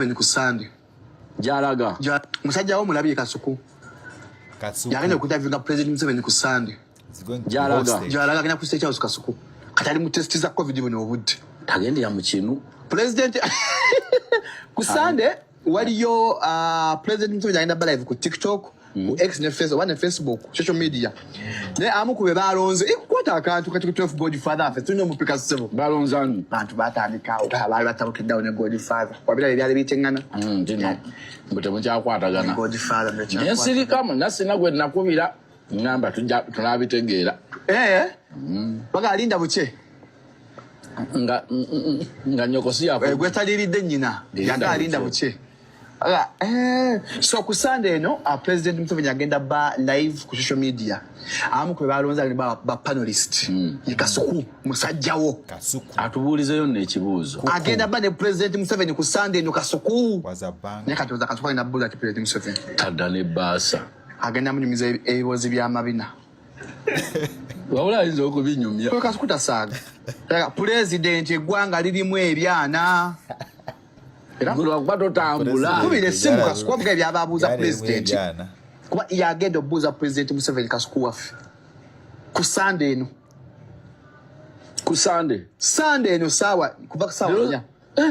ku Sunday. Jalaga. Musajja wo mulabye Kasuku. Yagenda okutavinga President Museveni ku Sunday. Jalaga agenda ku State House Kasuku. Katali mu test za COVID bino obudde. Tagende ya mukinu. President ku Sunday waliyo President Museveni agenda live ku TikTok, ku X ne Facebook, social media. Ne amukube balonze ikwata akantu kati ku 12 Godfather afe tuno mupika Sevo. Balonzanu. Bantu batandika bali batabukidda ne Godfather. Wabira byali bitengana. Ndino. Mbote mcha kwatagana. Godfather mecha. Yesiri kama nasina gwe nakubira ngamba tunabitegeera. Baga alinda buche. Nga nyokosi yako. Gwe taliride nyina. Yaga alinda buche. So ku Sunday no President Museveni agenda ba live ku social media. Amukwe balonza ni ba panelist. Kasuku musajjawo. Kasuku. Atubulize yonne ekibuuzo. Agenda ba ne President Museveni ku Sunday no Kasuku. Wazabanga. Nyakatoza Kasuku ina bula President Museveni. Tadane basa. Agenda munyumiza ebibozi by'amabina. Wabula izo okubinyumya. Ko Kasuku tasaga. President eggwanga lirimu ebyana. Ngulwa kwato tambula. Kubire simu Kasuku avuga byababuza President. Kuba yagenda obuuza President Museveni Kasuku wafe. Ku Sunday no. Ku Sunday. Sunday no sawa kuba sawa nya.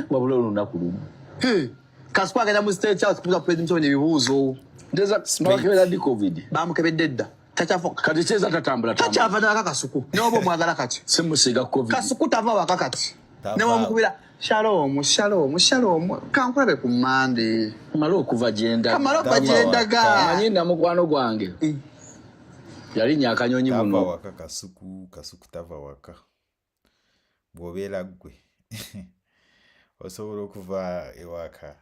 Wabula lunaku lumu. Kasuku agenda mu State House kubuza President Museveni ebibuuzo. Ndeza mwakebera di COVID. Bamukebedde dda. Tachafa kati cheza tatambula. Tachafa na Kasuku. Nobo mwagala kati. Simusiga COVID. Kasuku tava wakakati. Newa mukubira Shalom. Kankulabe ku Monday. Kamalo kuva jenda. Kamalo pajenda ga. Manyinda mukwano gwange. Yali nyakanyonyi muno. Tava waka Kasuku tava waka. Bwobera gwe. Osobola okuva ewaka.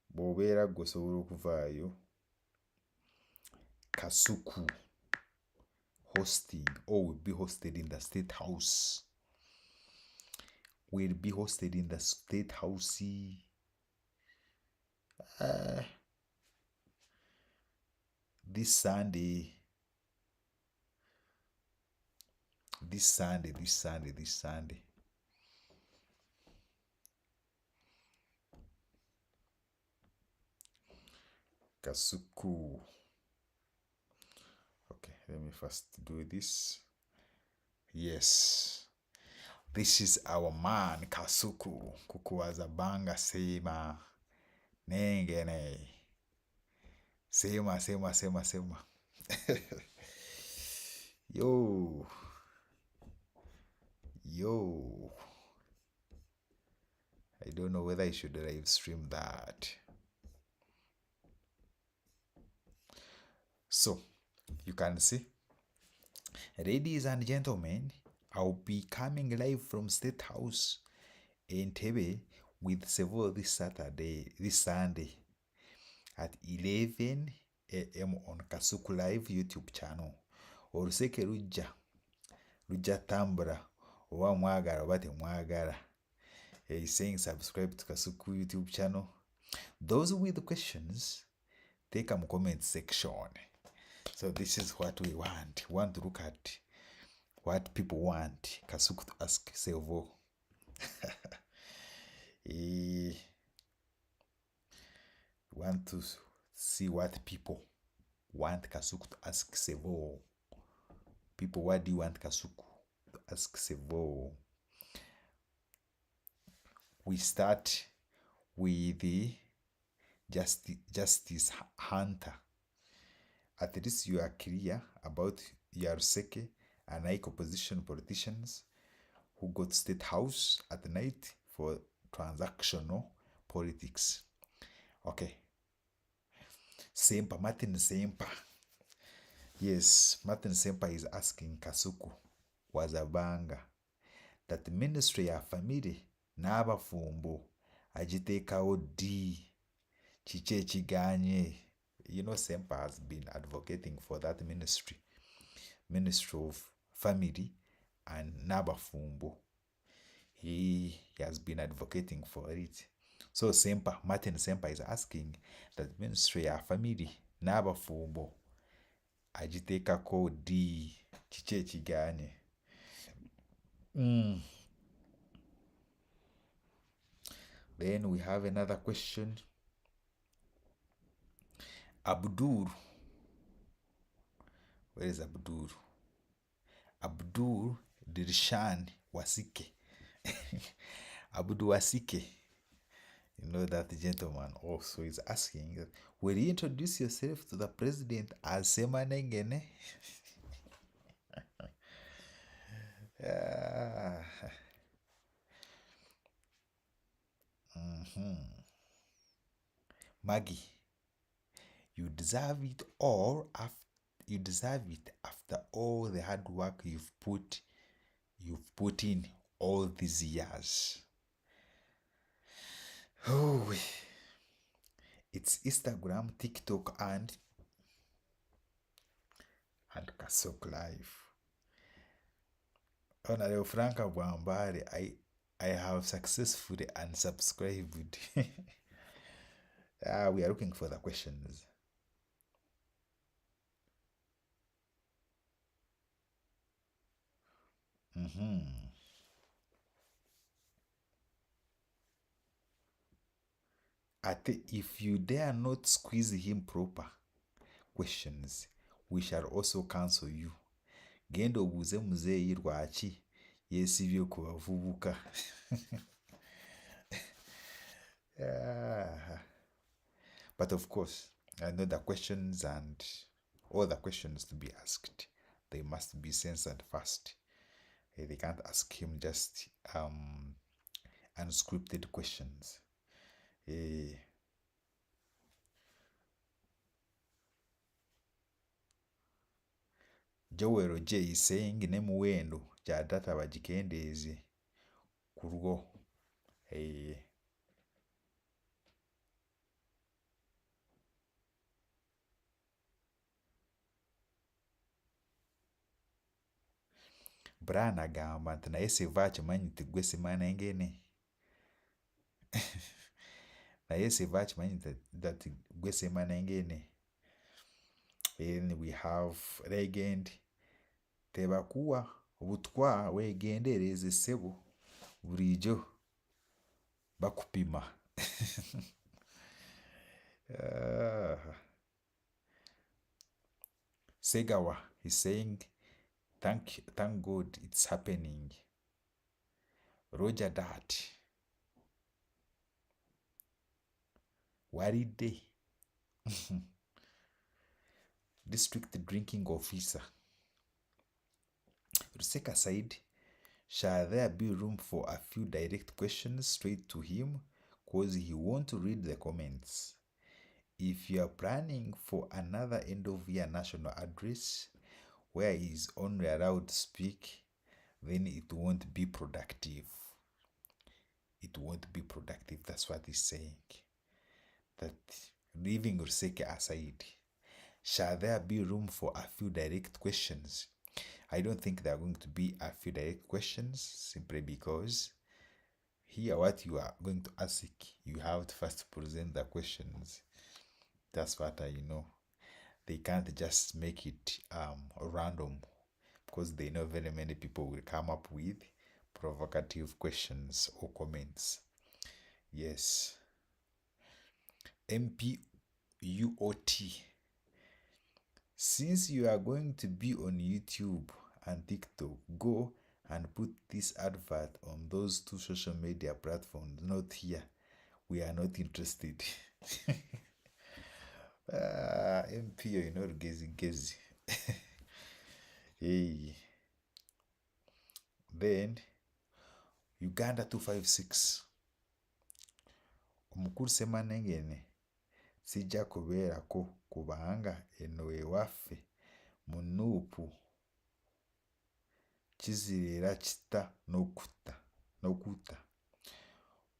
Bwobera gwe osobola okuvaayo. Kasuku hosting or will be hosted in the State House. Will be hosted in the State House. This Sunday. Kasuku. Okay, let me first do this. Yes. This is our man, Kasuku. Kukuwazabanga sema. Nengene. Sema. Yo. I don't know whether I should live stream that. So, you can see, ladies and gentlemen, I'll be coming live from State House entebbe with Sevo this Sunday at 11 a.m. on Kasuku Live YouTube channel. Oruseke Ruja tambura oba mwagala oba temwagala. He's saying subscribe to Kasuku YouTube channel. Those with questions, take them comment section. So this is what we want. We want to look at what people want. Kasuku to ask Sevo. We want to see what people want Kasuku to ask Sevo. People, what do you want Kasuku to ask Sevo? We start with the Justice Hunter. At least you are clear about Yaruseke and Ike opposition politicians who got State House at night for transactional politics. Okay. Martin Sempa. Yes, Martin Sempa is asking Kasuku Wazabanga that the Ministry of Family n'abafumbo agiteekawo di kiki ekiganye. You know, Sempa has been advocating for that ministry of Family and Nabafumbo. He has been advocating for it. So Martin Sempa is asking that Ministry of Family Nabafumbo agiteekako di kiki ekiganye. Then we have another question. Abdul. Where is Abdul? Abdul Dirshan Wasike. Abdul Wasike. You know that gentleman also is asking, will you introduce yourself to the president as Semanengene? Maggie, you deserve it all after all the hard work you've put in all these years. Oh, it's Instagram, TikTok, and KASUKU Live. Honorable Franka Bwambari, I have successfully unsubscribed. We are looking for the questions. If you dare not squeeze him proper questions, we shall also cancel you. Gendo obuuze muzeeyi lwaki yeesibye ku bavubuka. But of course, I know the questions and all the questions to be asked, they must be censored first. They can't ask him just unscripted questions. Joel J is saying ne muwendo gya data bagikendeeze ku lwo. Brian agamba nti naye Sevo akimanyi nti gwe Semanengene. Naye Sevo akimanyi that gwe Semanengene. And we have Legend tebakuwa obutwa wegendereze Sevo bulijjo bakupima. Segawa is saying thank God it's happening. Roger that. Waride. District Drinking Officer. Ruseka said, shall there be room for a few direct questions straight to him? Because he won't read the comments. If you are planning for another end of year national address where he is only allowed to speak, then it won't be productive. It won't be productive. That's what he's saying. That leaving Ruseka aside, shall there be room for a few direct questions? I don't think there are going to be a few direct questions, simply because here what you are going to ask, you have to first present the questions. That's what I know. They can't just make it random, because they know very many people will come up with provocative questions or comments. Yes. MPUOT. Since you are going to be on YouTube and TikTok, go and put this advert on those two social media platforms. Not here. We are not interested. MP, you know, gezi. Hey. Then, Uganda 256. Omukulu Semanengene sijja kubeerako kubanga eno ewaffe mu Nuupu kizira kita n'okutta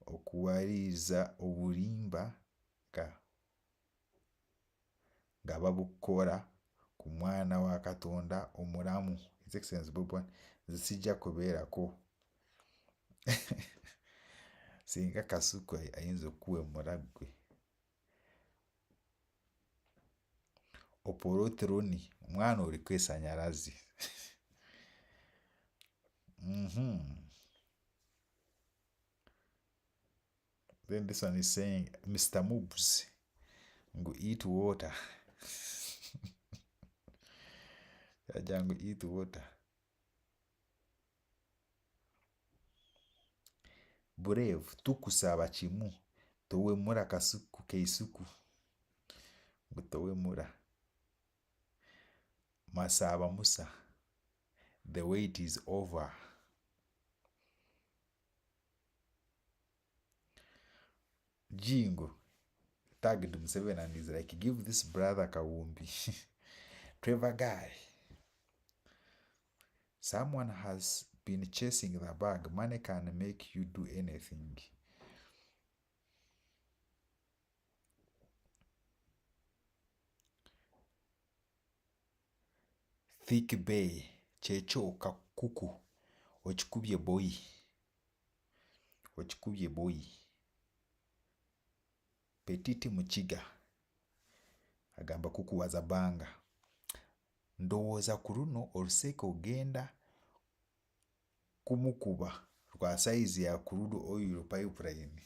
okuwaliriza obulimba nga babukola ku mwana wa Katonda omulamu. His Excellency Bob Wine, nze sijja kubeerako. Singa Kasuku ayinza okuwemula ggwe. Oporotroni, omwana oli kwesanyalazi. Then this one is saying, Mr. Moobs, go eat water. Jangu eat water. Brave, tukusaba chimu. Towe mura kasuku keisuku. Towe mura. Masaba musa. The wait is over. Jingo tagged Museveni and is like, give this brother Kawumbi. Trevor guy. Someone has been chasing the bag. Money can make you do anything. Thick Bay. Checho kakuku. Ochikubye boy. Ochikubye boy. Petiti Muchiga. Agamba kuku wazabanga. Ndowooza ku luno oluseke ogenda kumukuba rwa size ya crude oil pipeline.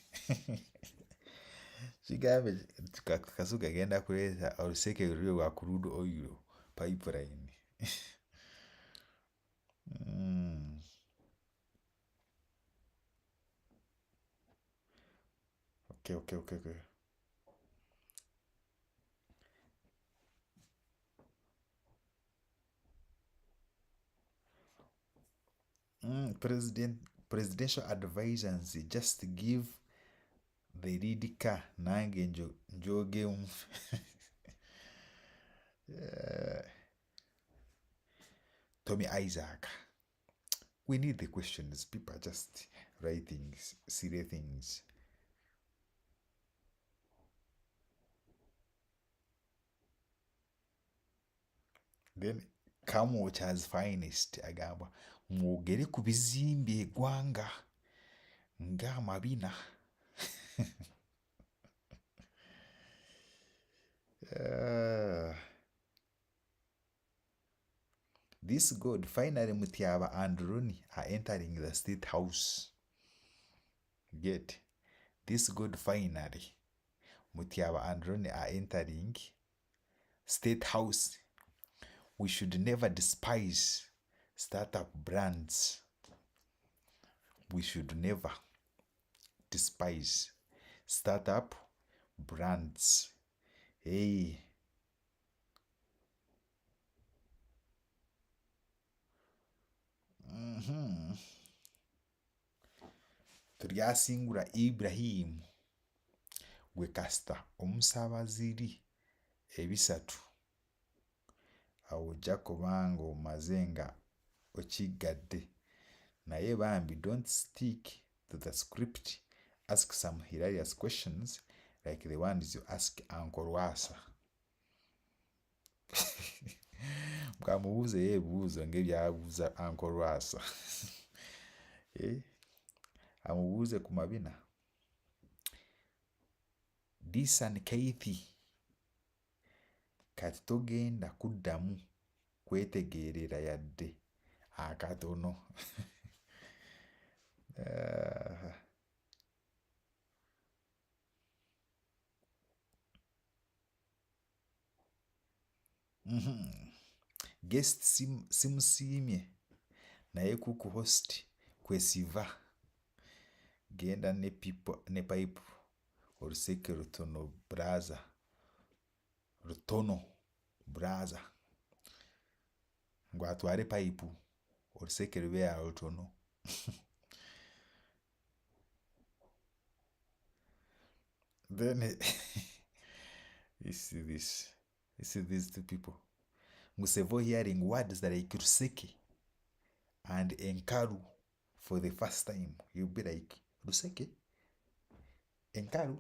Kigambe Kasuku agenda kuleeta oluseke rwa crude oil pipeline. Okay. Presidential advisors just give the lead car nange njogemu. Tommy Isaac. We need the questions. People are just writing silly things. Then Kamocha's finest agamba mwogere ku bizimbi eggwanga nga mabina. This God, finally Mutiaba and Rooney are entering the State House. Get this God, finally Mutiaba and Rooney are entering State House. We should never despise startup brands. We should never despise startup brands. Hey. Turyasingura Ibrahim gwe kasita omusabaziri ebisatu awo ojja kubanga omaze nga okigadde naye bambi don't stick to the script. Ask some hilarious questions like the ones you ask Uncle Rwasa. Mkamubuze yebuuzo ng'ebyabuuza Uncle Rwasa. Amubuuze ku mabina. Disan Keith kati togenda kuddamu kwetegeerera yadde akatono. Guest simusiimye naye kuku host kwesiva genda ne pipe oluseke rutono braza ngo atware pipe oluseke lube ya rutono. Then you see these two people. Sevo hearing words that like Ruseke and Enkaru for the first time. You'll be like, Ruseke? Enkaru?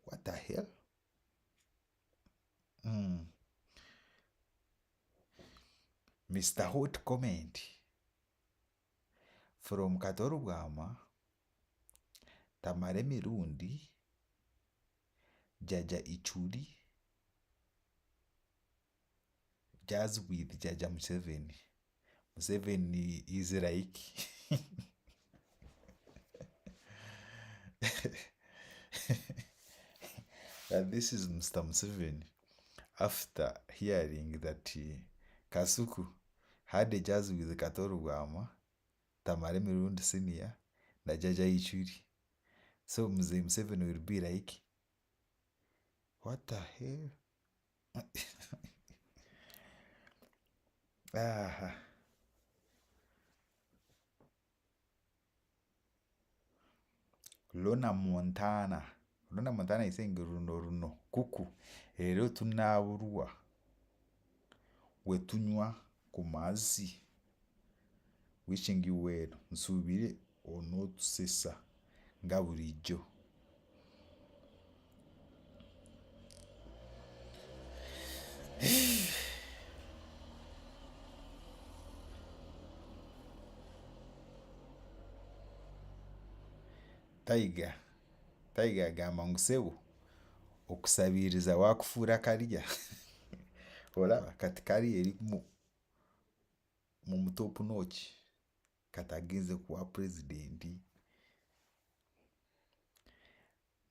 What the hell? Mr. Hot comment from Katorugama, Tamare Mirundi, Jaja Ichudi, Jazz with Jaja Museveni. Museveni is like This is Mr. Museveni after hearing that Kasuku had a jazz with Katoru Wama, Tamare Mirundi Senior, na Jaja Ichuri. So Mzee Museveni will be like, what the hell? Lona Montana is saying runo kuku ero tunaburwa wetunywa kumazi wishing you well nsubire onotusesa nga bulijjo. Taiga agamba ngu Sevo okusabiriza wakufuura kaliya. Olaba kati kali eri mu mutopu noki kati agenze kuwa pulezidenti.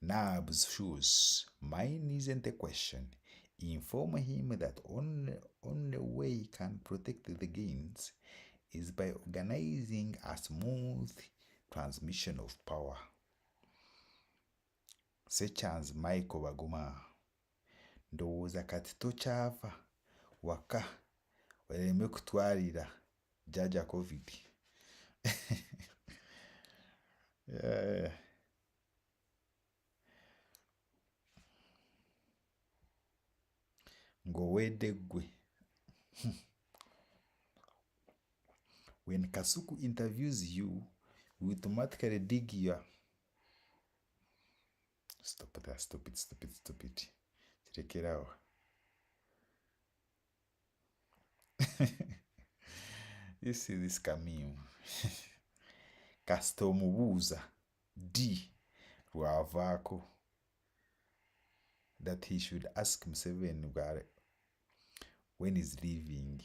Nabs shoes, mine isn't a question. Inform him that only way he can protect the gains is by organizing a smooth transmission of power. Such as Michael Baguma. Ndowooza kati tokyava waka oleme kutwalira jaja COVID. Ngowedde gwe. When Kasuku interviews you, we automatically dig your... Stop it. Check it out. You see this coming. Kasita omubuuza D lwavaako that he should ask Museveni when he's leaving.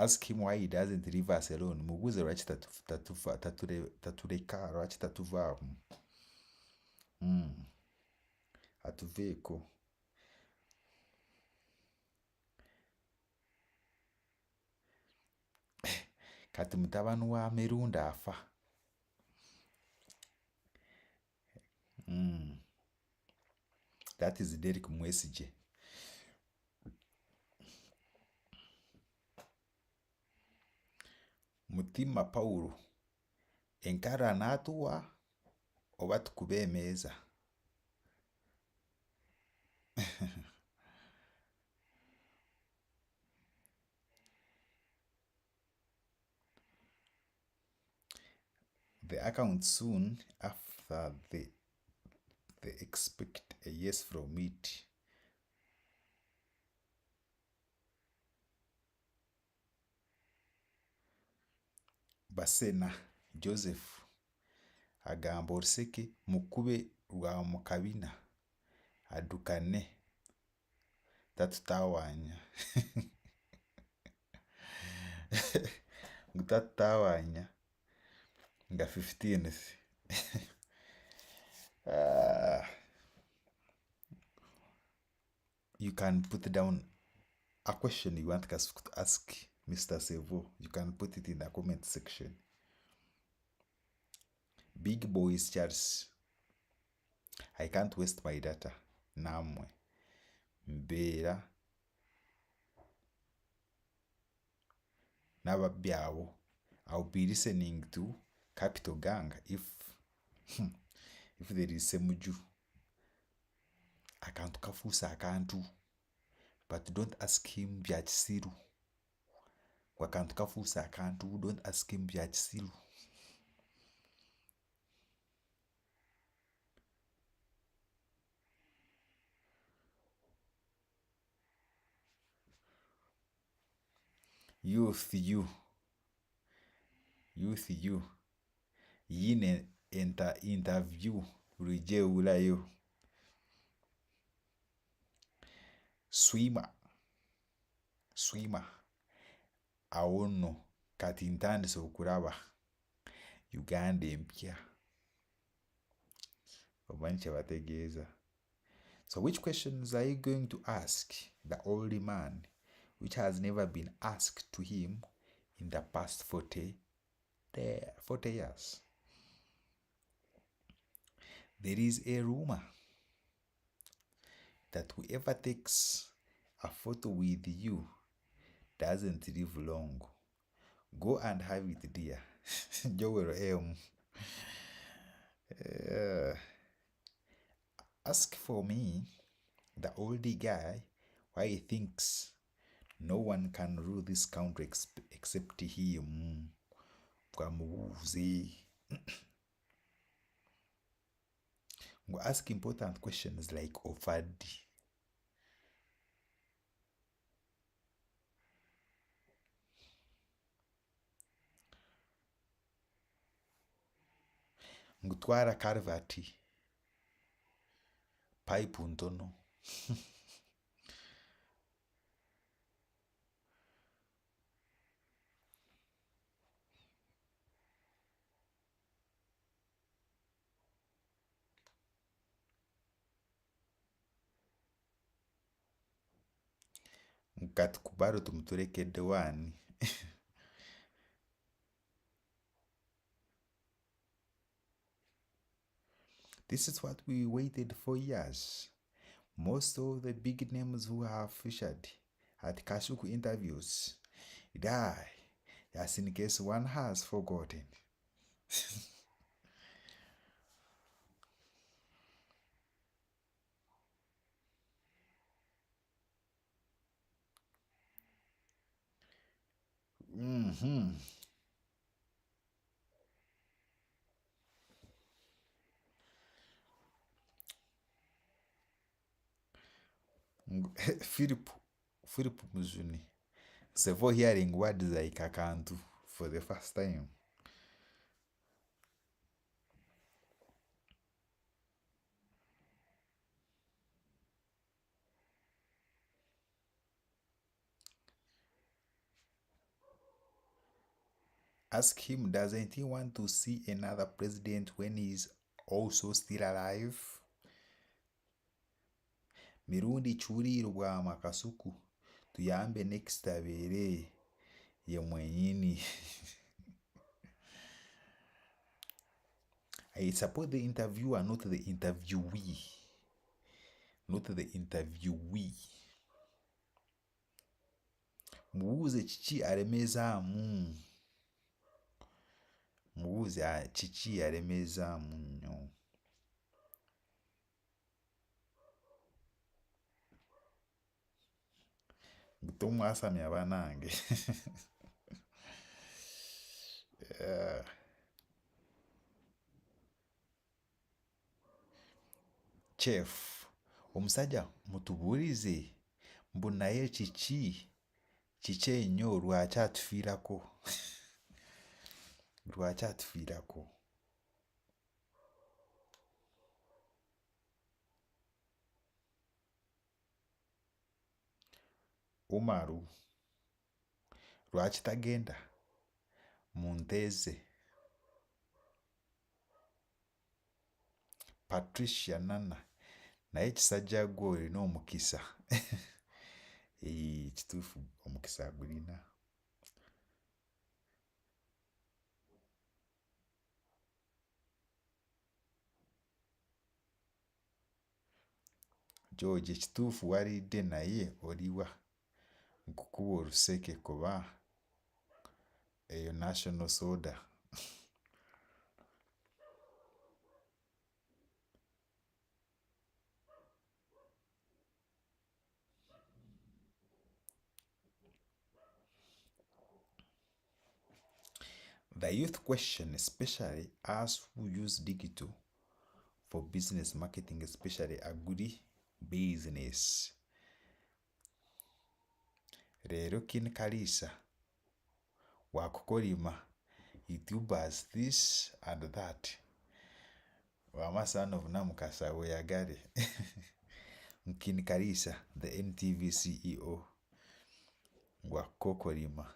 Ask him why he doesn't leave us alone. Mubuuze lwaki tatuleka, lwaki tatuvaamu. Atuveeko. Kati mutabani wa Merunda afa. That is Derek Mwesigye. Mutima Paulo enkara natuwa oba tukube emeeza. The account soon after they expect a yes from it. Basena Joseph agamba oluseke mukube lwa mukabina adukane tatutawanya. Tatutawanya nga 15th. You can put down a question you want us to ask Mr. Sevo. You can put it in the comment section. Big Boys Charles. I can't waste my data. Namwe. Mbeera. Nababyawo. I'll be listening to Capital Gang if there is Semuju. Akantu kafuusa akantu. But don't ask him byakisiru. Wakantu kafuusa akantu. Don't ask him byakisiru. Youth you. Yine interview rujeulayo. Swimmer. Awono kati ntandise okulaba Uganda empya. Obanche bategeeza. So which questions are you going to ask the old man which has never been asked to him in the past 40 years? There is a rumor that whoever takes a photo with you doesn't live long. Go and have it, dear. Joel M. Ask for me, the oldie guy, why he thinks no one can rule this country except him. Go ask important questions like Ofadi. Ngutwara karvati. Pipe ntono. Ngatukubaru tumuturekedde wani. This is what we waited for years. Most of the big names who have featured at KASUKU interviews die, just in case one has forgotten. Philip Muzuni. Sevo hearing words like akantu for the first time. Ask him, doesn't he want to see another president when he is also still alive? Mirundi churirwa makasuku tuyambe next abere ye mwenyini. I support the interviewer, not the interviewee. Not the interviewee. Mubuze chichi aremezamu. Mubuze chichi aremezamu nyo. Gutomu asami abanange. Chef, omusajja mutuburize mbu naye chichi enyo lwakyatufiirako. Umaru lwaki tagenda mu nteeze. Patricia Nana naye kisajja gwe olina omukisa. Kituufu omukisa agulina. George ekituufu walidde naye oliwa nkukuba oluseke kuba eyo national soda. The youth question, especially us who use digital for business marketing, especially agri business. Rero kin Kalisa wakukolima YouTubers this and that. Wama son of Namukasa Oyagare. Kin Kalisa, the NTV CEO. Wakukolima.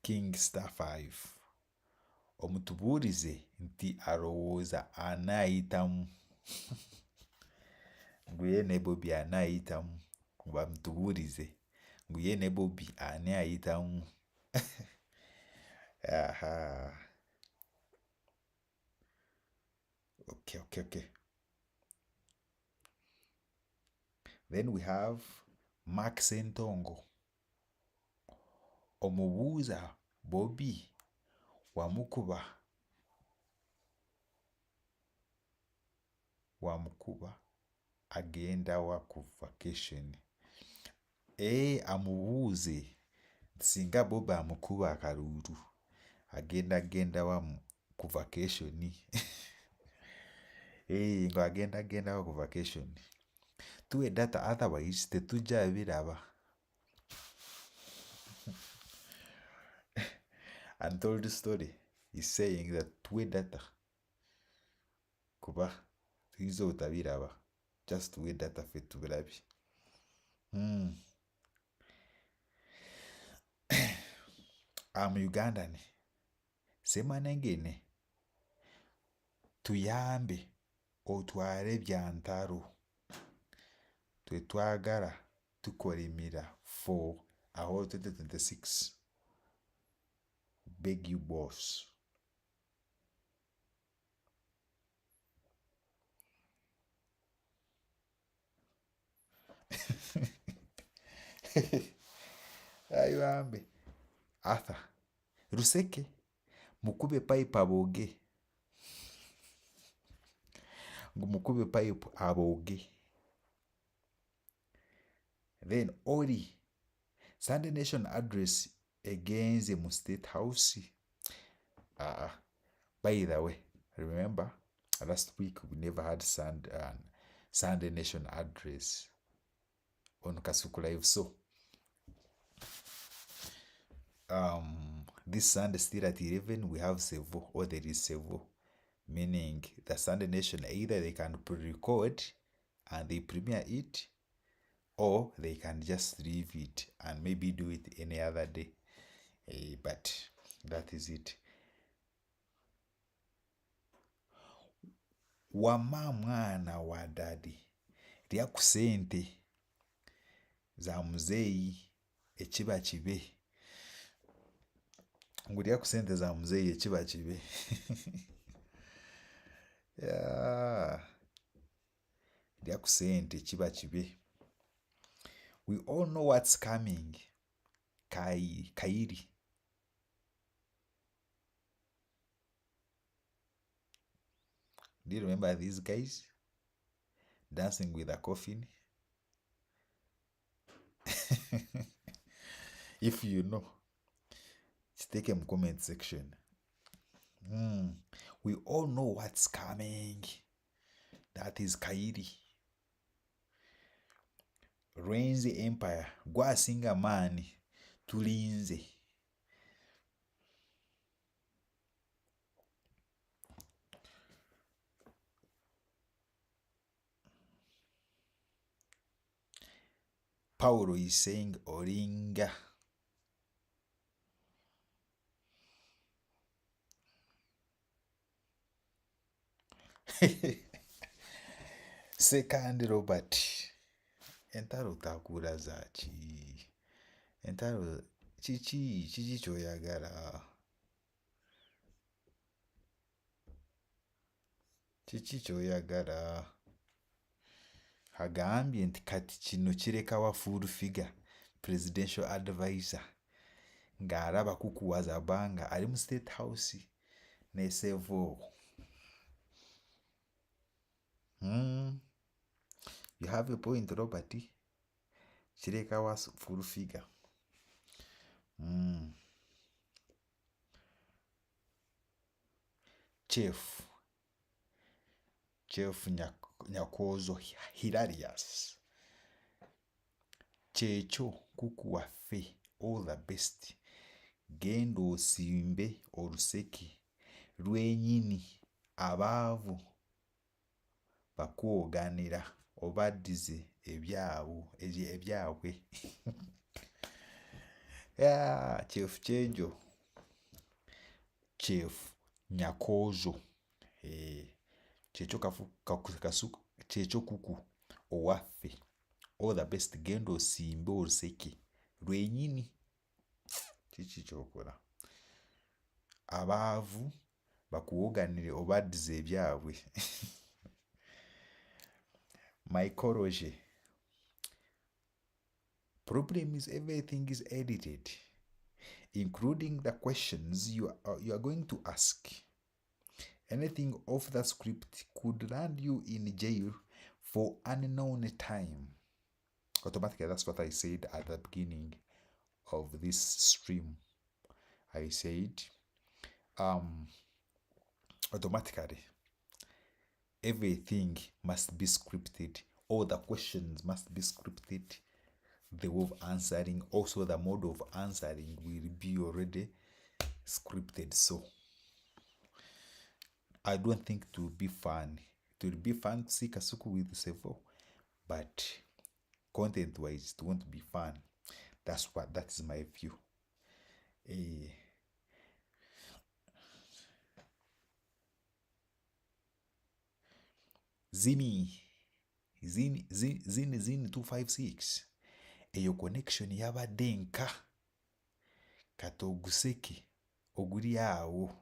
king *5 omutubuurize nti arowooza anaayitamu nguye ne Bobby anaayitamu bamutubuurize nguye ne Bobby anaayitamu. Aha. Okay. Then we have Mark Sentongo omubuuza Bobby wamukuba agenda wa ku vacation. Amubuuze singa Bobby amukuba akaruuru agenda wa ku vacation. Ngo agenda wa ku vacation. Tuwe data otherwise tetujja biraba. Untold story is saying that tuwe data kuba tuizo utabiraba. Just tuwe data fe tubirabi. Ugandan semanengene tuyambe otware byantaro twetwagara tukorimira for our 2026 beg you boss. Ayambe Arthur Ruseke mukube pipe aboge mukube pipe aboge. Then Ori Sunday Nation address against the State House. By the way, remember last week we never had Sunday Nation address on KASUKU Live. So this Sunday still at 11 we have Sevo, or there is Sevo, meaning the Sunday Nation either they can pre-record and they premiere it, or they can just leave it and maybe do it any other day. But that is it. Wama mwana wa dadi lya kusente za muzeeyi ekiba kibe. Ngulya kusente za muzeeyi ekiba kibe. Lya kusente ekiba kibe. We all know what's coming. Kairi. Do you remember these guys dancing with a coffin? If you know, take a comment section. We all know what's coming. That is Kairi. Reigns the empire. Gwasinga mani tulinze. Paulo is saying Oringa. Second Robert. Entaro takura zachi. Entaro chichi choyagara. Chichi choyagara. Hagambye nti kati kino kireka wa full figure presidential advisor ng'araba kukuwaza banga ali mu State House ne Sevo. You have a point, Robert. Kireka wa full figure. Chief Nyakozo hilarious. Checho kuku waffe all the best. Gendo osimbe oluseke lwenyini abaavu bakwoganira obaddize ebyabwe. Chief Chenjo chef nyakozo checho kuku owaffe all the best genda osimbe oluseke lwenyini kiki kyokola abaavu bakuwoganire obaddiza ebyabwe mycology problem is everything is edited including the questions you are going to ask. Anything off the script could land you in jail for unknown time. Automatically, that's what I said at the beginning of this stream. I said, automatically, everything must be scripted. All the questions must be scripted. The way of answering, also the mode of answering will be already scripted. So I don't think it will be fun. It will be fun to see Kasuku with Sevo, but content-wise, it won't be fun. That is my view. Zini 256. Eyo connection yabadde nka kati oguseke oguli awo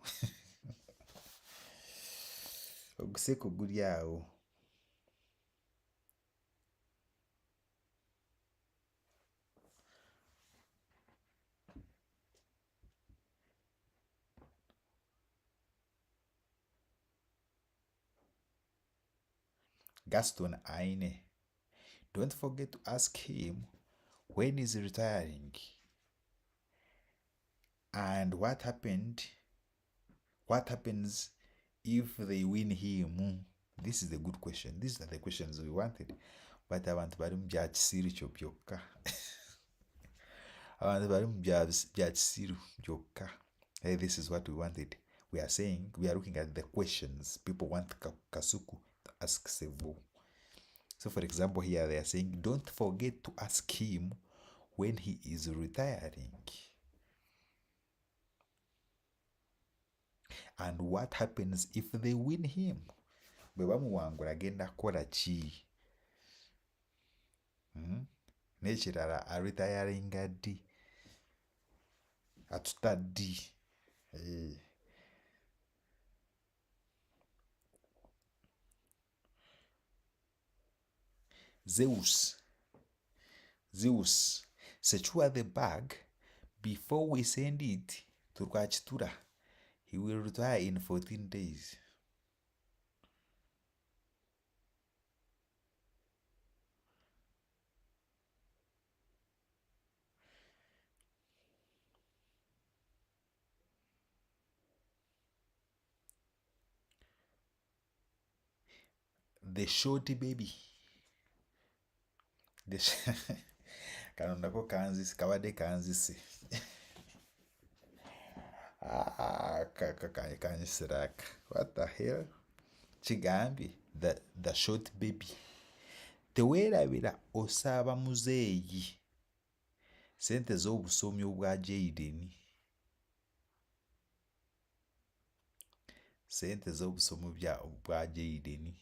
oguseke oguli awo. Gaston Aine, don't forget to ask him when he's retiring and what happens if they win him. This is a good question. These are the questions we wanted, but abantu bari mu bya kisiru kyo byokka abantu bari mu bya kisiru byokka. Hey, this is what we wanted. We are saying, we are looking at the questions people want Kasuku to ask Sevo. So for example, here they are saying, don't forget to ask him when he is retiring. And what happens if they win him? Bwe bamuwangula agenda kukola ki? N'ekirala aretiringa ddi? Atuta ddi? Zeus, secure the bag before we send it to Rwachitura. He will retire in 14 days. The shorty baby. Kanondako kanzisi kabadde kanzisi kanyisiraka. What the hell? Kigambye the short baby. Teweerabira osaba muzeeyi sente z'obusomi obwa Jaden. Sente z'obusomi bwa Jaden.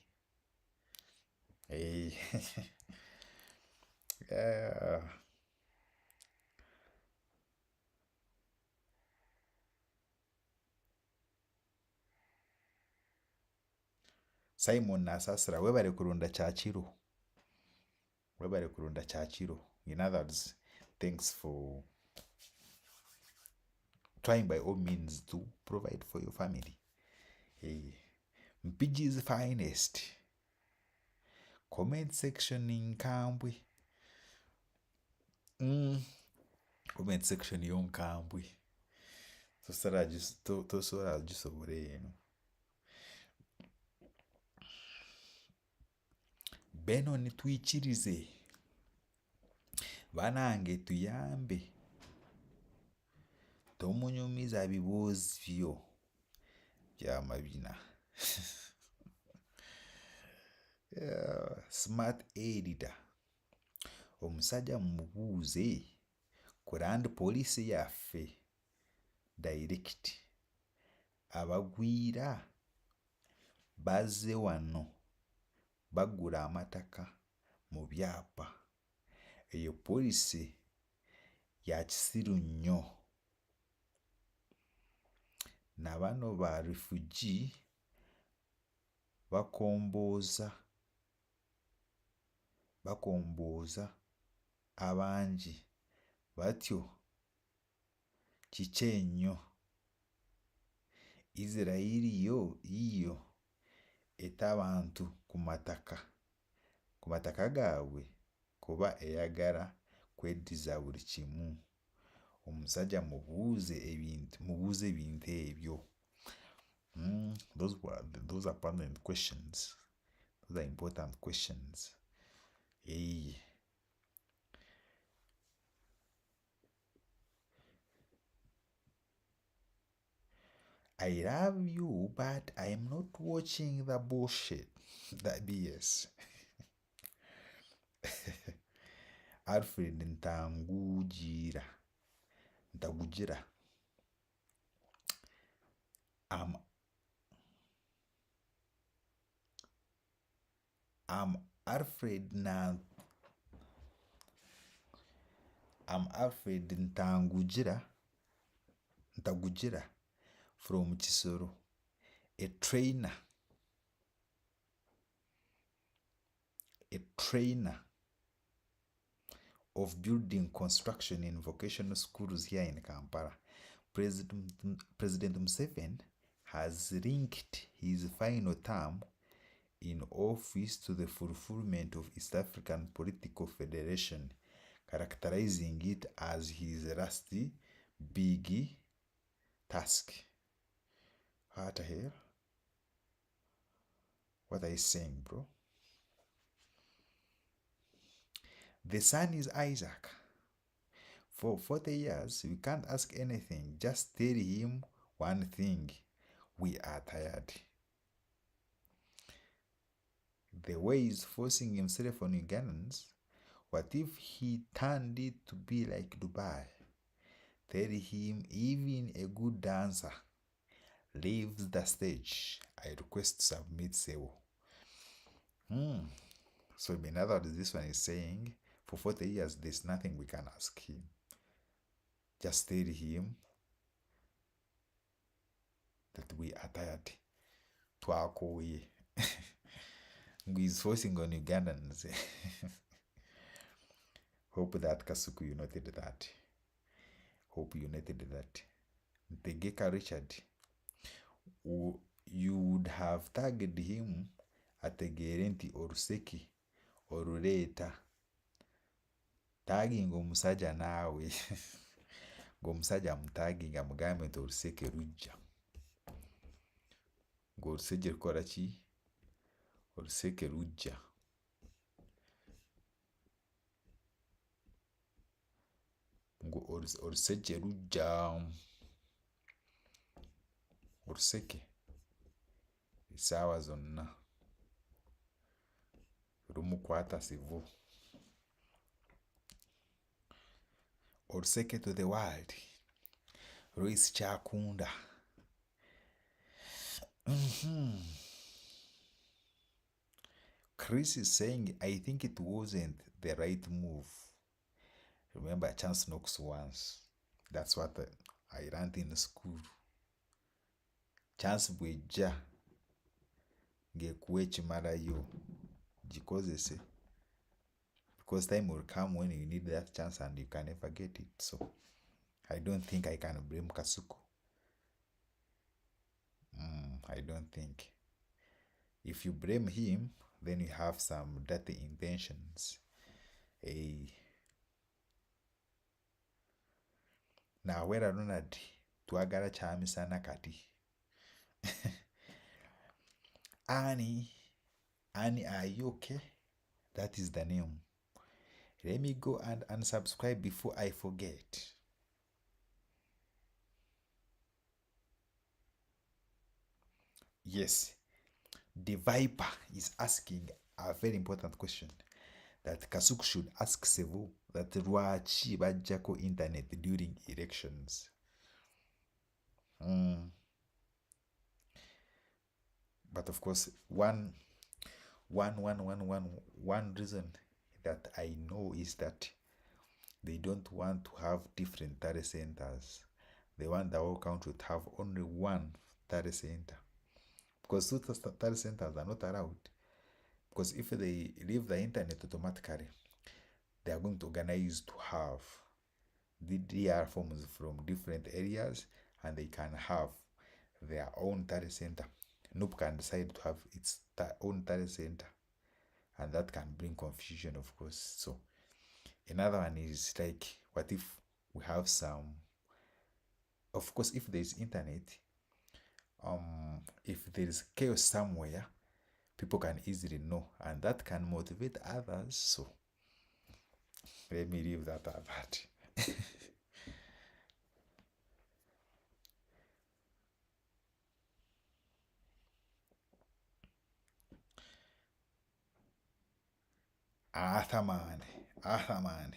Simon Nasasra, webale kulonda kyakiro. In other words, thanks for trying by all means to provide for your family. Mpiji's finest. Comment section in Kambwe. Comment section yon Kambwe. Tosora gisobore eno. Beno nitwikirize. Banange tuyambe. Tomunyumiza bibuuzi byo bya mabina. Smart editor. Omusajja mumubuuze ku land police yaffe direct abagwira bazze wano bagula amataka mu byapa. Eyo poliisi ya kisiru nnyo. Na bano ba refugee bakombooza abangi batyo. Kiki ennyo? Israeli yo etta abantu ku mataka gaabwe kuba eyagala kweddiza buli kimu. Omusajja mubuuze ebintu ebyo. Those are pertinent questions. Those are important questions. I love you, but I am not watching the bullshit. That BS. Alfred Ntagugira. I'm Alfred Ntagugira from Kisoro, a trainer of building construction in vocational schools here in Kampala. President Museveni has linked his final term in office to the fulfillment of East African Political Federation, characterizing it as his last big task. What the hell? What are you saying, bro? The son is Isaac. For 40 years, we can't ask anything. Just tell him one thing. We are tired. The way he's forcing himself on Ugandans, what if he turned it to be like Dubai? Tell him even a good dancer leaves the stage. I request to submit Sevo. So in other words, this one is saying, for 40 years, there's nothing we can ask him. Just tell him that we are tired. Twakoye. He's forcing on Ugandans. Hope that KASUKU you noted that. Ntegeka Richard, you would have tagged him ategere nti Oruseki oruleeta. Tagging omusajja naawe. Ng'omusajja amutaginga amugambe nti Oruseke rujja. Ng'Oruseke lukola ki? Oruseke rujja. Oruseke rujja. Oruseke essaawa zonna lumukwata Sevo. Oruseke to the world. Royce Kyakunda. Chris is saying, I think it wasn't the right move. Remember, chance knocks once. That's what I learned in school. Chance bwejja ng'ekuwa ekimalayo gikozese, because time will come when you need that chance and you can never get it. So I don't think I can blame KASUKU. I don't think. If you blame him, then you have some dirty intentions. Now where Ronald twagala kyamisana kati. Annie, are you okay? That is the name. Let me go and unsubscribe before I forget. Yes, the Viper is asking a very important question that KASUKU should ask Sevo, that lwaki bajjako internet during elections. But of course, one reason that I know is that they don't want to have different data centers. They want the whole country to have only one data center, because two data centers are not allowed. Because if they leave the internet automatically, they are going to organize to have DDR forms from different areas, and they can have their own data center. Noob can decide to have its own data center, and that can bring confusion, of course. So another one is like, what if we have some, of course, if there is internet, if there is chaos somewhere, people can easily know, and that can motivate others. So let me leave that at that. Athaman,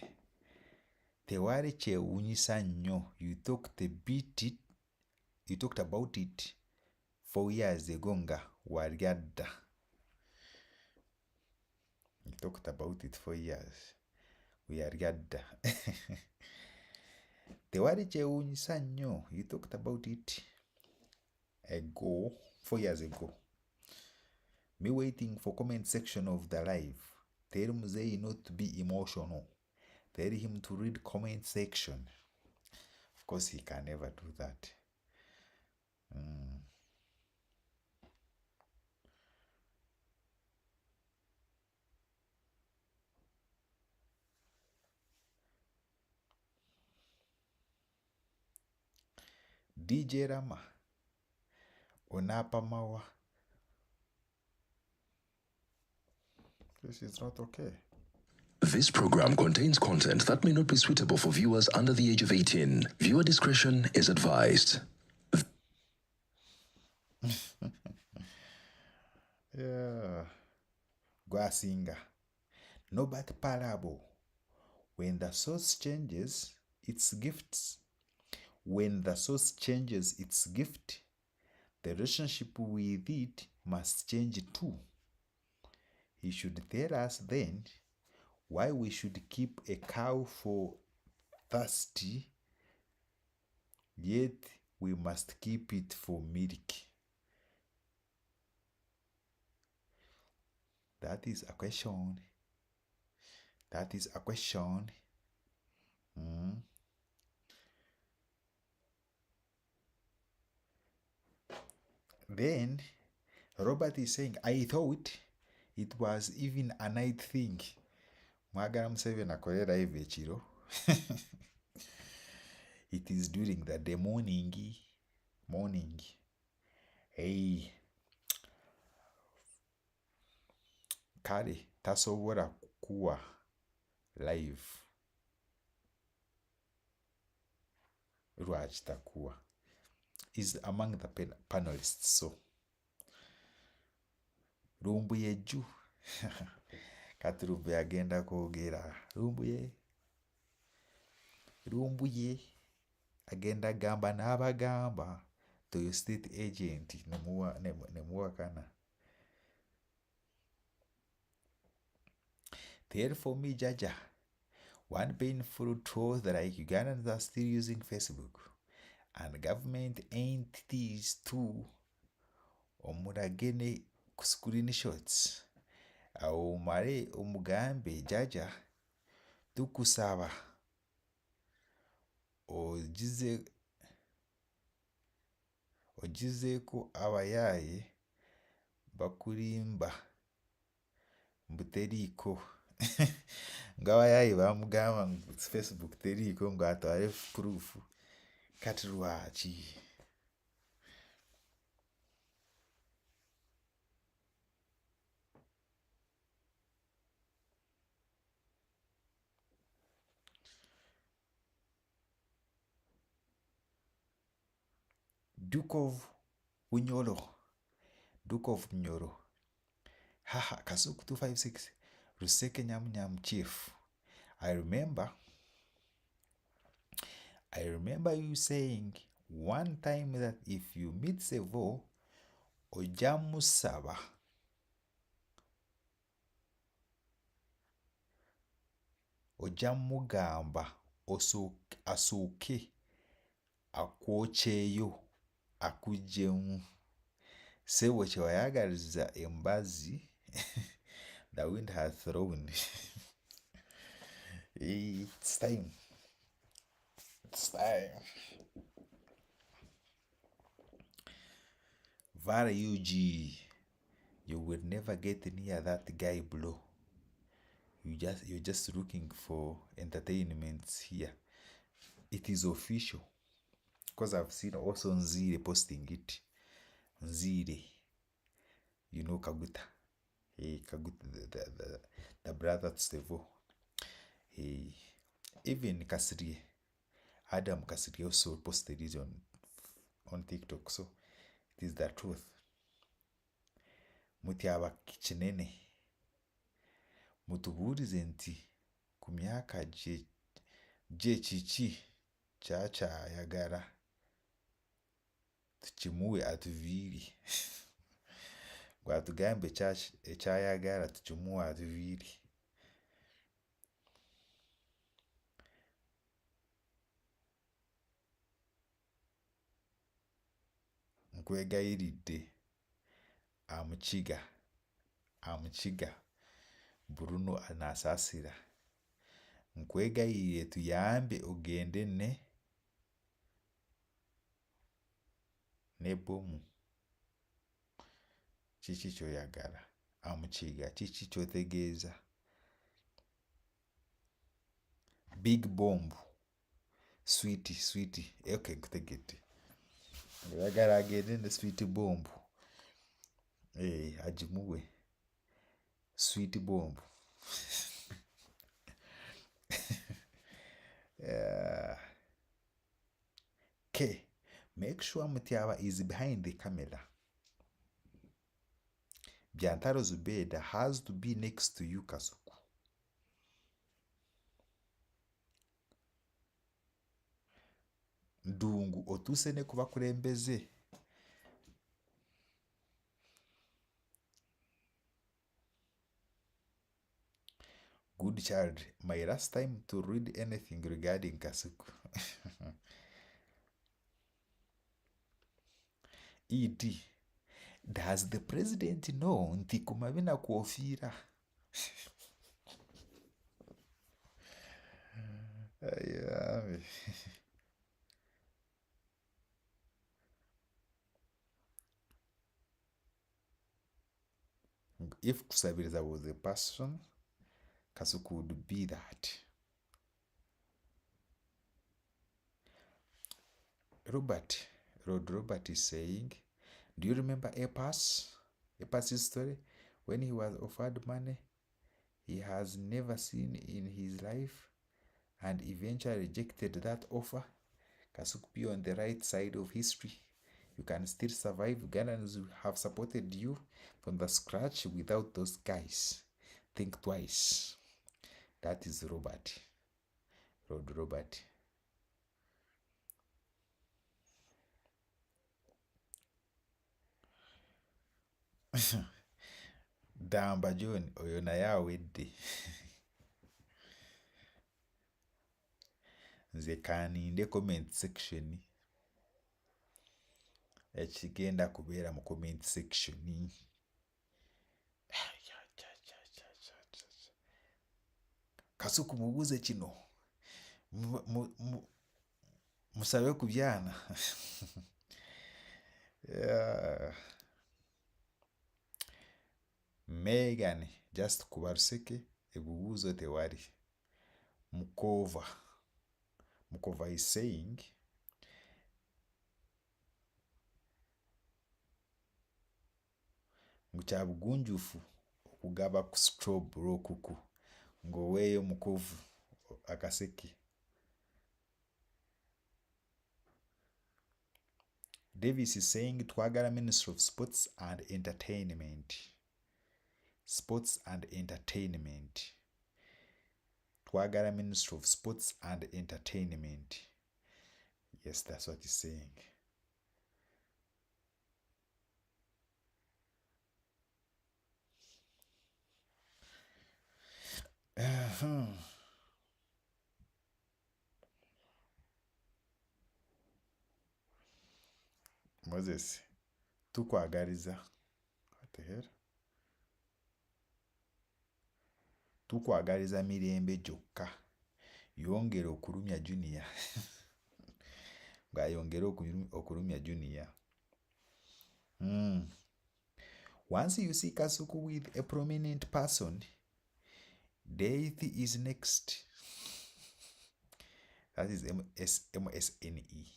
tewali kyewuunyisa nnyo. You talked about it 4 years ago nga wali adda. You talked about it 4 years. We are adda. Tewali kyewuunyisa nnyo. You talked about it 4 years ago. Me waiting for comment section of the live. Tell Muzei not to be emotional. Tell him to read comment section. Of course, he can never do that. DJ Rama Onapamawa. This is not okay. This program contains content that may not be suitable for viewers under the age of 18. Viewer discretion is advised. Yeah. Gwasinga. No but parable. When the source changes its gifts, when the source changes its gift, the relationship with it must change too. He should tell us then why we should keep a cow for thirsty, yet we must keep it for milk. That is a question. That is a question. Then Robert is saying, I thought it was even a night thing. Mwagala Museveni akolera hivyo ekiro. It is during the day morning. Hey. Kale tasobola kukuwa live. Lwaki takuwa is among the panelists. So lumbuye jju. Kati lumbuye agenda kwogera. Lumbuye agenda gamba n'abagamba to your state agent nemuwakana. Tell for me, Jaja, one painful truth that like Ugandans are still using Facebook and government entities too. Omuragene screenshots. Aumare omugambe Jaja tukusaba ogizeeko abayaye bakulimba mbuteriiko. Ngabayaye bamugamba ngu Facebook teriiko ngo atwale proof. Kati lwaki? Duke of Nyoro. Haha, Kasuku 256. Ruseke Nyam Chief. I remember you saying one time that if you meet Sevo ojja musaba ojja mugamba asooke akwokyeyo akuggyemu. Sevo kye wayagaliza embazzi the wind has thrown. It's time. It's time. Vara UG, you will never get near that guy below. You're just looking for entertainment here. It is official. Because I've seen also Nzire posting it. Nzire. You know Kaguta. Hey, Kaguta, the brother to Sevo. Hey, even Kasiri, Adam Kasiri also posted it on TikTok. So it is the truth. Mutyaba kinene. Mutubulize nti ku myaka gye kiki kyayagala tukimuwe atuviiri. Gwatugambe ekyayagala tukimuwe atuviiri. Nkwegayiridde amukiga Bruno anasaasira. Nkwegayirire tuyambe ogende ne bomu. Kiki kyoyagala amukiga, kiki kyotegeeza? Big bomb. Sweetie. Okay, nkutegedde. Oyagala agende ne sweet bomb. Agimuwe. Sweet bomb. Okay. Make sure Mutyaba is behind the camera. Byantaro Zubeda has to be next to you, Kasuku. Ndungu otuse ne kubakulembeze. Good child, my last time to read anything regarding Kasuku. ED, does the president know nti kumabina kuofira? If Kusabiriza was a person, Kasuku would be that. Robert is saying, do you remember Epas's story? When he was offered money he has never seen in his life and eventually rejected that offer. Kasuku, be on the right side of history. You can still survive. Ugandans have supported you from the scratch without those guys. Think twice. That is Robert. Robert. Damba John oyo naye awedde. Nze kaninde comment section ekigenda kubeera mu comment section. Kasuku mubuuze kino musabe ku byana. Megan, just kuba luseke ebubuuzo tewali. Mukova is saying kya bugunjufu okugaba ku strobe olw'okuku ng'oweeyo mukovu akaseke. Davis is saying twagala Ministry of Sports and Entertainment. Twagala Ministry of Sports and Entertainment. Yes, that's what he's saying. Moses, tukwagaliza. What the hell? Tukwagaliza mirembe gyokka. Yongere okulumya Junior. Ng'ayongera okulumya Junior. Once you see Kasuku with a prominent person, death is next. That is MSNE.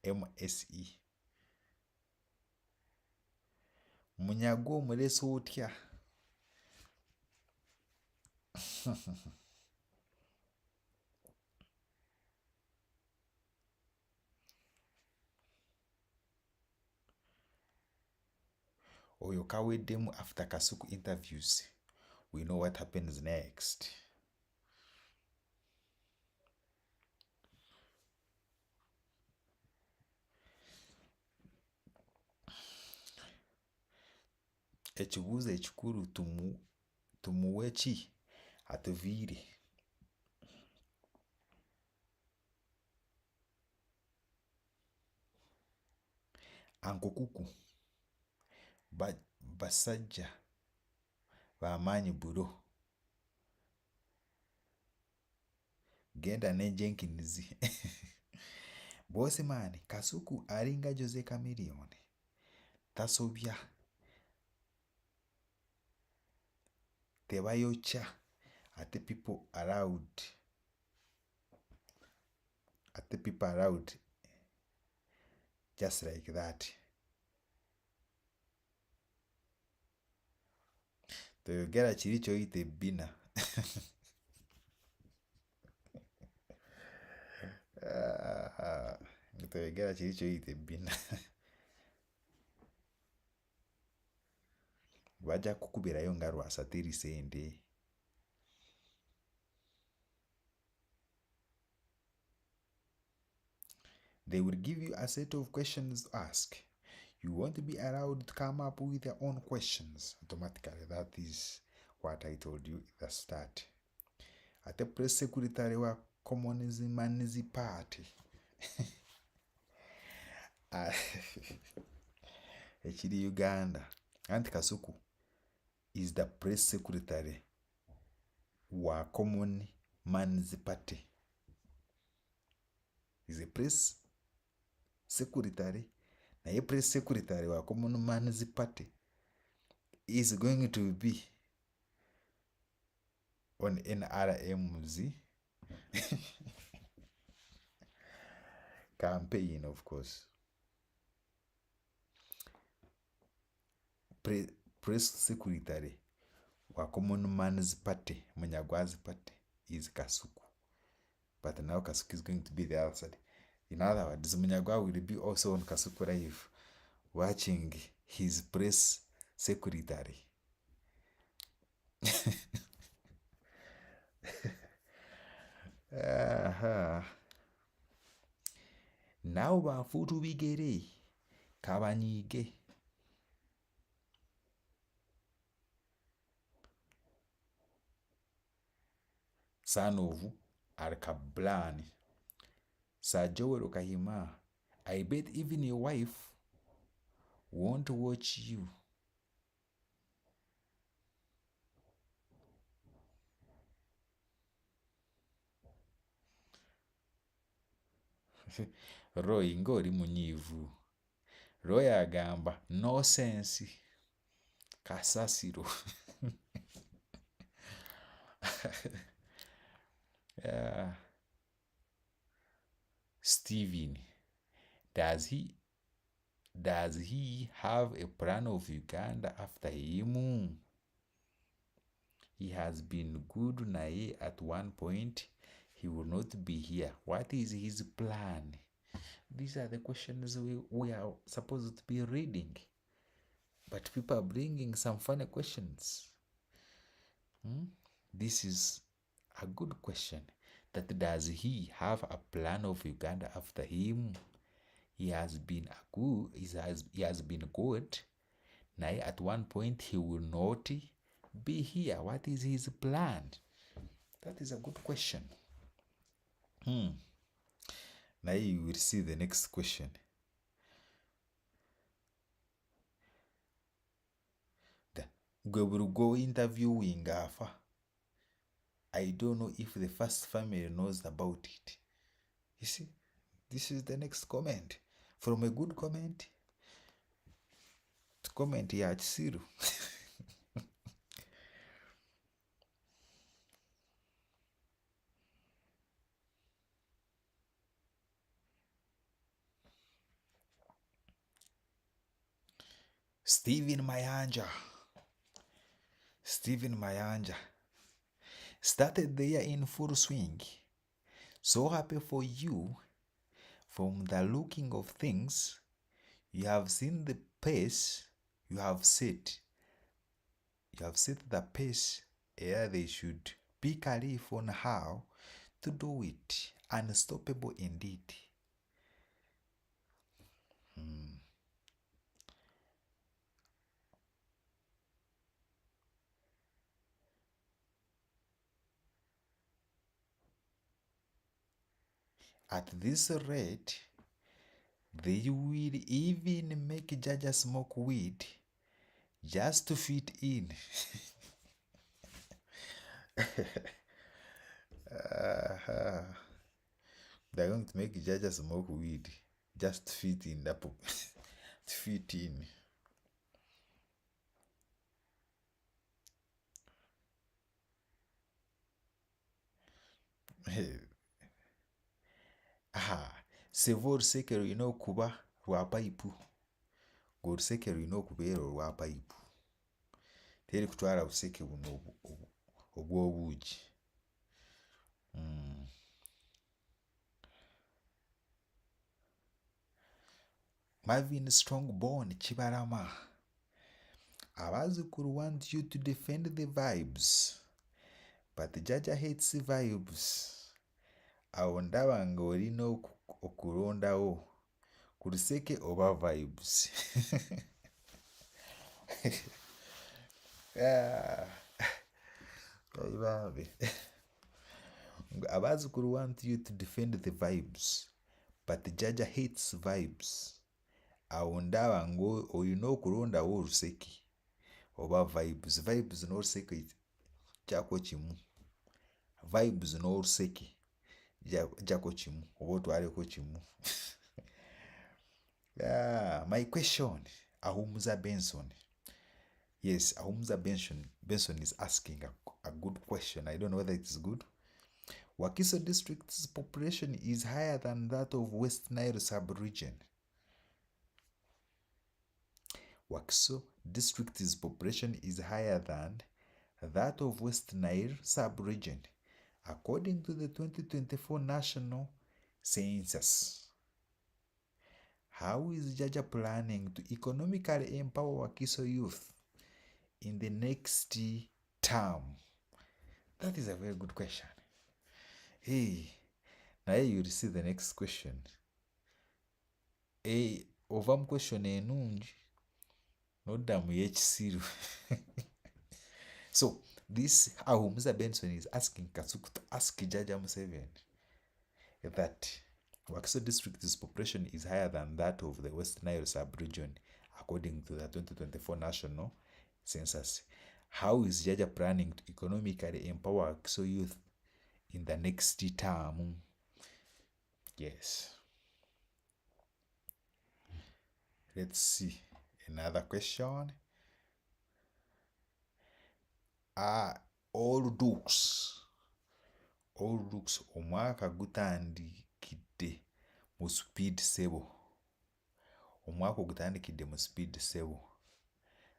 MSE. Munyago omulesa otya. Oyo kaweddemu after Kasuku interviews. We know what happens next. Ekibuuzo ekikulu tumuwe ki atuviire. Ankokuku basajja b'amaanyi bulo. Genda ne Jenkins. Bossman, Kasuku alinga Jose Chameleone. Tasobya. Tebayokya. Ate people allowed. Just like that. Toyogera kiri kyoyita ebbina. Toyogera kiri kyoyita ebbina. Bajja kukubirayo nga lwasa teri sente. They will give you a set of questions to ask. You won't be allowed to come up with your own questions automatically. That is what I told you at the start. At the press secretary wa Communism Man's Party. Ekiri Uganda. Anti Kasuku is the press secretary wa Common Man's Party. Is a press secretary. Na ye press secretary wa Common Man's Party is going to be on NRM's campaign, of course. Press secretary wa Common Man's Party, Munyagwa's party, is Kasuku. But now Kasuku is going to be the other side. In other words, Munyagwa will be also on Kasuku Live, watching his press secretary. Now bafutu bigere kabanyige. Son of Arkablan. Sir Joel Okahima, I bet even your wife won't watch you. Roy ngori munyivu. Roy agamba no sense. Kasasiro. Yeah. Steven, does he have a plan of Uganda after him? He has been good naye at one point. He will not be here. What is his plan? These are the questions we are supposed to be reading. But people are bringing some funny questions. This is a good question. That does he have a plan of Uganda after him? He has been good. Now at one point he will not be here. What is his plan? That is a good question. Now you will see the next question. We will go interviewing Afa. I don't know if the first family knows about it. You see, this is the next comment. From a good comment to comment ya Chisiru. Stephen Mayanja started the year in full swing. So happy for you. From the looking of things, you have seen the pace you have set. You have set the pace where they should pick a leaf on how to do it. Unstoppable indeed. At this rate, they will even make Jaja smoke weed just to fit in. They're going to make Jaja smoke weed just to fit in. To fit in. Sevo ruseke rwine okuba rwa payipu. Ngo ruseke rwine okubeera orwa payipu. Teri kutwara buseke buno obw'obuugi. Marvin Strongbone Chibarama. Abazukuru want you to defend the vibes, but Jaja hates vibes. Awo ndaba nga olina okulondawo ku luseke oba vibes. Abazukuru want you to defend the vibes, but Jaja hates vibes. Awo ndaba nga olina okulondawo oluseke oba vibes. Vibes n'oluseke kyako kimu. Vibes n'oluseke jako kimu oba otwaleko kimu. My question, Ahumuza Benson. Yes, Ahumuza Benson is asking a good question. I don't know whether it's good. Wakiso district's population is higher than that of West Nile sub-region. Wakiso district's population is higher than that of West Nile sub-region, according to the 2024 National Census. How is Jaja planning to economically empower Wakiso youth in the next term? That is a very good question. Hey, now you receive the next question. Hey, ovam question enungi. No damu yechisiru. So, this Ahumuza Benson is asking KASUKU to ask Jaja Museveni that Wakiso district's population is higher than that of the West Nile sub-region, according to the 2024 National Census. How is Jaja planning to economically empower Wakiso youth in the next term? Yes. Let's see. Another question. All Dukes omwaka gutandikidde mu speed Sevo. Omwaka gutandikidde mu speed Sevo.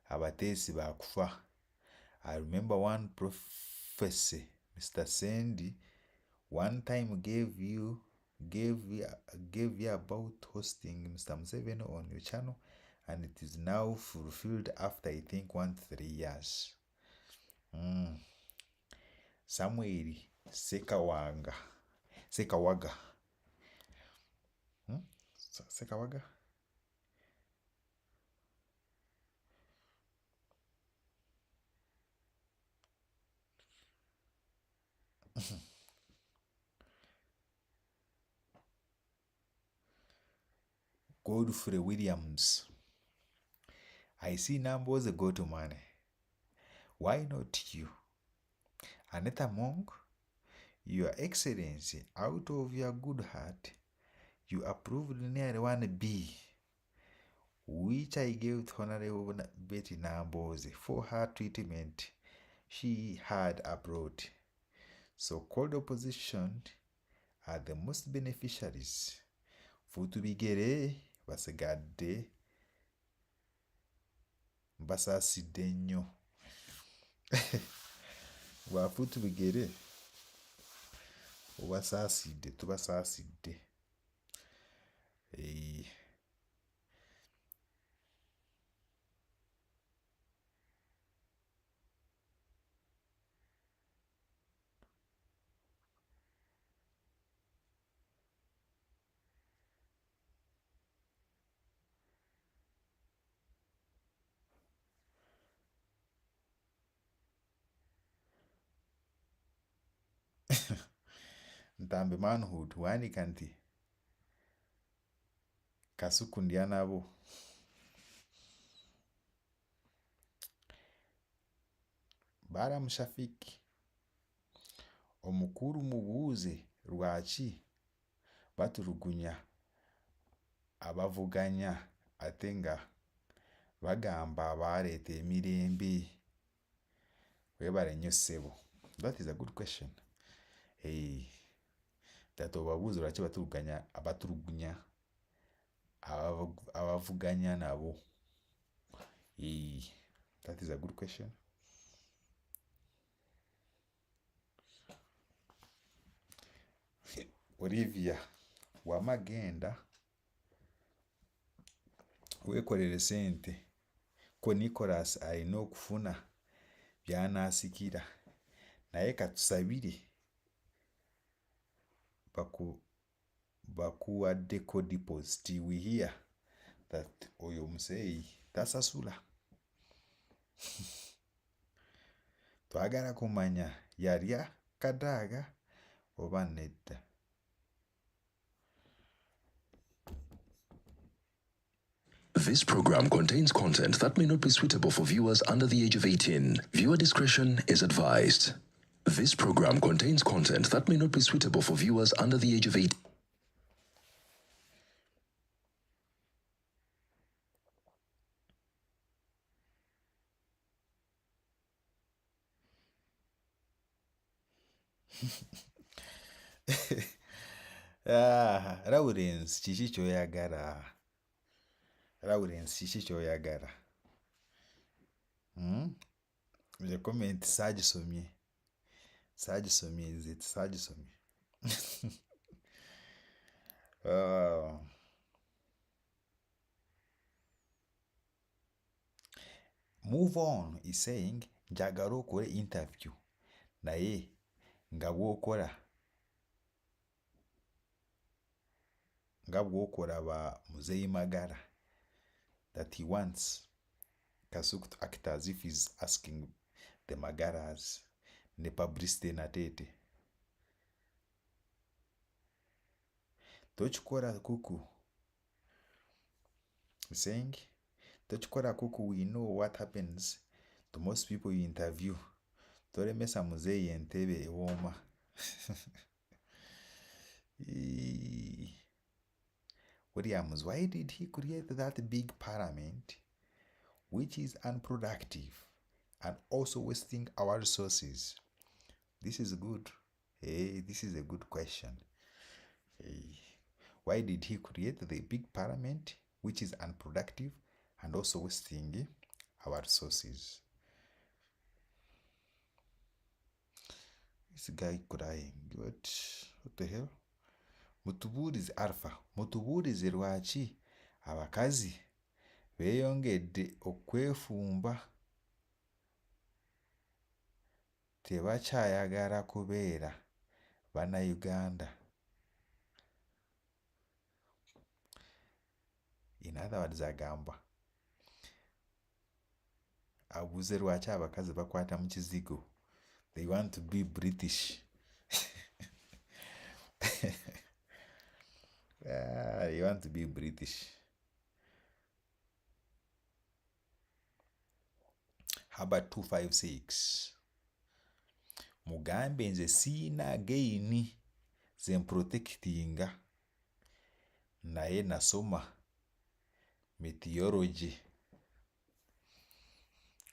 Abateesi bakufa. I remember one prophecy Mr. Sandy one time gave you about hosting Mr. Museveni on your channel, and it is now fulfilled after I think 3 years. Samuel Sekawaga. Sekawaga. Godfrey Williams. I see Namboze go to money. Why not you? Aneta Monk, Your Excellency, out of your good heart, you approved near 1B, which I gave to Honorable Betty Namboze for her treatment she had abroad. So-called opposition are the most beneficiaries. Futubigere basigadde basaasidde nnyo. Bwafutubigere obasaasidde tubasaasidde. Ntambe manhood wanika nti Kasuku ndi anabo. Bara Mushafiki omukuru mubuuze lwaki batulugunya abavuganya ate nga bagamba abaleeta emirembe. Webale nnyo Sevo. That is a good question. That obabuuze lwaki abatulugunya abavuganya nabo. That is a good question. Olivia wamagenda weekolere sente ko Nicholas alina okufuna by'anaasikira naye katusabire bakuwaddeko deposit. We hear that oyo museeyi tasasula. Twagala kumanya yalya kadaaga oba nedda. This program contains content that may not be suitable for viewers under the age of 18. Viewer discretion is advised. This program contains content that may not be suitable for viewers under the age of 18. Lawrence kiki kyoyagala? Lawrence kiki kyoyagala? The comment sagisomye nze sagisomye. Move on is saying njagala okole interview naye nga bw'okola ba Muzeeyi Magara, that he wants Kasuku to act as if he's asking the Magaras ne publicity natete. Tochikora kuku. Saying Tochikora kuku, we know what happens to most people you interview. Toremesa Muzeeyi entebbe ewoma. Williams, why did he create that big parliament which is unproductive and also wasting our resources? This is good. This is a good question. Why did he create the big parliament which is unproductive and also wasting our resources? This guy crying. What the hell? Mutuburize Alpha. Mutuburize lwaki abakazi beeyongedde okwefumba tebakyayagala kubeera Bannayuganda. In other words, agamba abuze lwaki abakazi bakwata mu kizigo. They want to be British. They want to be British. aba 256 mugambe nze siina gaini zemprotectinga naye nasoma meteorology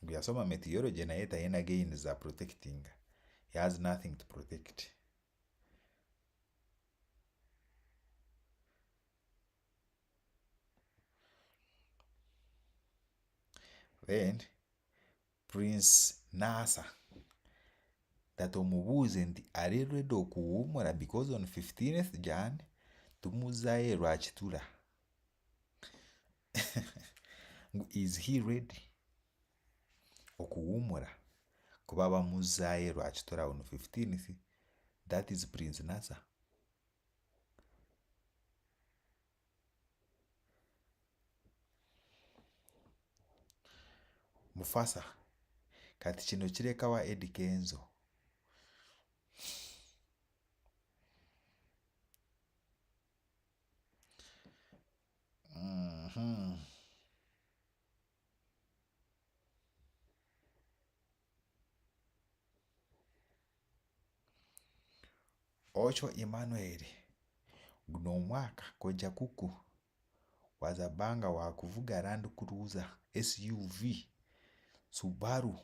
gwe yasoma meteorology naye tayina gain za protectinga. He has nothing to protect. Then Prince Nasa that omubuuze nti ali ready okuwummula because on 15th Jan tumuzaye lwakitula. Is he ready okuwummula kuba bamuzaye lwakitula on 15th? That is Prince Nasa. Mufasa kati kino kirekawa Eddie Kenzo. Ocho Emmanuel guno omwaka kojja kuku wazabanga wakuvuga Land Cruiser SUV Subaru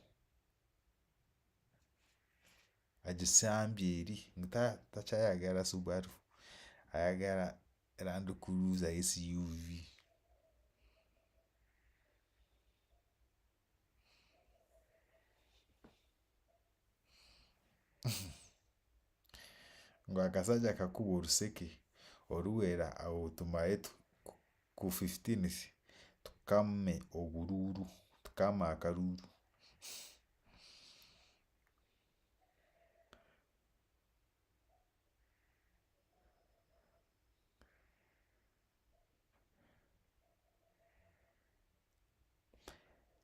agisambye eri takyayagala Subaru, ayagala Land Cruiser SUV. Ng'akasajja kakuba oluseke oluwera awo tumaye ku 15th tukamme obululu, tukama akalulu.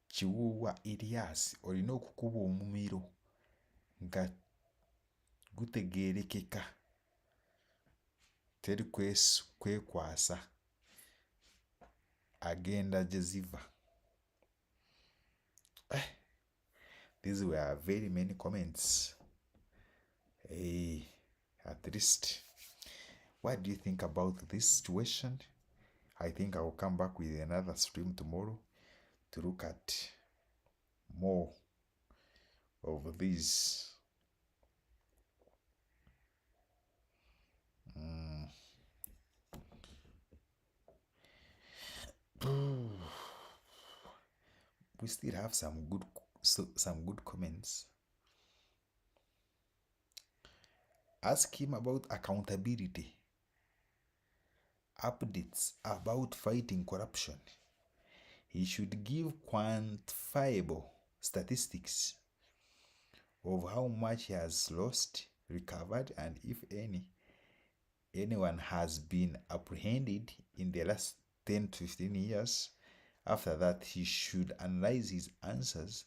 Kiwuuwa Elias olina okukuba omumiro nga gutegeerekeka teri kwekwasa agenda gye ziva. These were very many comments. At least, what do you think about this situation? I think I will come back with another stream tomorrow to look at more of these. We still have some good comments. Ask him about accountability, updates about fighting corruption. He should give quantifiable statistics of how much he has lost, recovered, and if anyone has been apprehended in the last 10 to 15 years. After that, he should analyze his answers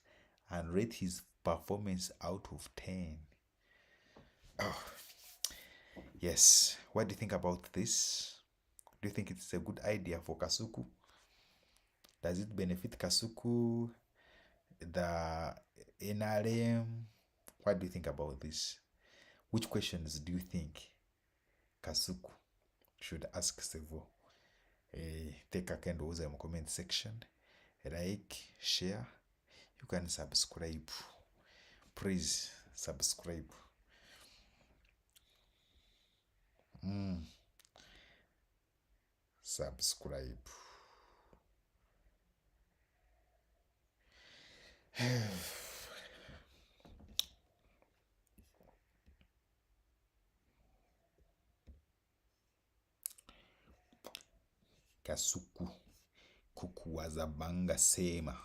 and rate his performance out of 10. Oh, yes. What do you think about this? Do you think it's a good idea for KASUKU? Does it benefit KASUKU, the NRM? What do you think about this? Which questions do you think KASUKU should ask Sevo? Take a candle in the comment section. Like, share. You can subscribe. Please subscribe. Subscribe. KASUKU kukuwazabanga sema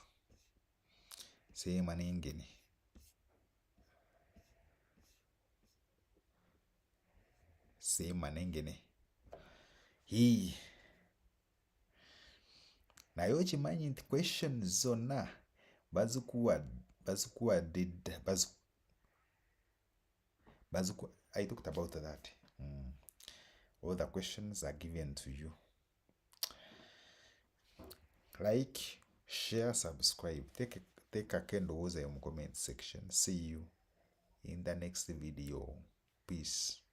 nengene. Sema nengene. Hii naye okimanyi nti questions zonna bazikuwa I talked about that. All the questions are given to you. Like, share, subscribe. tekako endowooza yo mu comment section. See you in the next video. Peace.